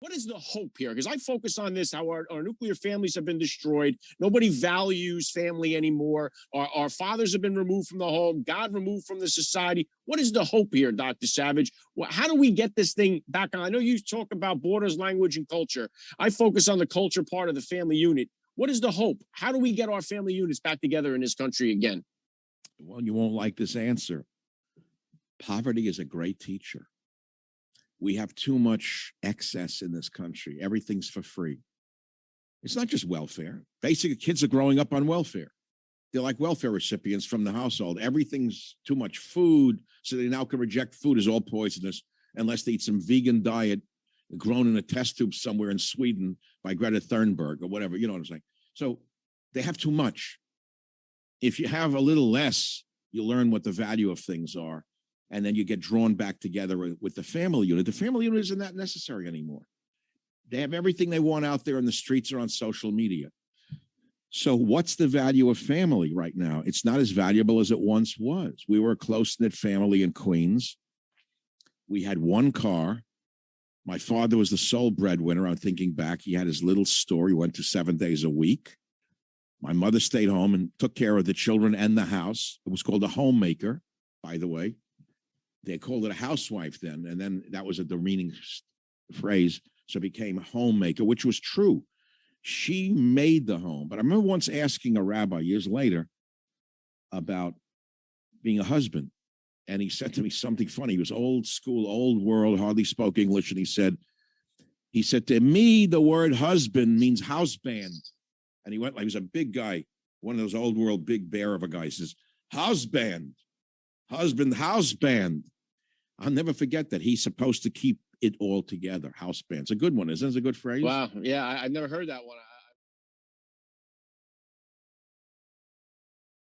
What is the hope here? Because I focus on this, how our nuclear families have been destroyed. Nobody values family anymore. Our fathers have been removed from the home, God removed from the society. What is the hope here, Dr. Savage? How do we get this thing back on? I know you talk about borders, language, and culture. I focus on the culture part of the family unit. What is the hope? How do we get our family units back together in this country again? Well, you won't like this answer. Poverty is a great teacher. We have too much excess in this country. Everything's for free. It's not just welfare. Basically, kids are growing up on welfare. They're like welfare recipients from the household. Everything's too much food, so they now can reject food as all poisonous unless they eat some vegan diet grown in a test tube somewhere in Sweden by Greta Thunberg or whatever. You know what I'm saying? So they have too much. If you have a little less, you learn what the value of things are. And then you get drawn back together with the family unit. The family unit isn't that necessary anymore. They have everything they want out there in the streets or on social media. So what's the value of family right now? It's not as valuable as it once was. We were a close-knit family in Queens. We had one car. My father was the sole breadwinner. I'm thinking back. He had his little store. He went to 7 days a week. My mother stayed home and took care of the children and the house. It was called a homemaker, by the way. They called it a housewife then, and then that was a demeaning phrase, so it became a homemaker, which was true. She made the home. But I remember once asking a rabbi years later about being a husband, and he said to me something funny. He was old school, old world, hardly spoke English, and he said, to me, the word husband means house band. And he was a big guy, one of those old world big bear of a guy. He says, house band. Husband, house band. I'll never forget that. He's supposed to keep it all together. House band. It's a good one, isn't it? It's a good phrase. Wow. Yeah, I've never heard that one.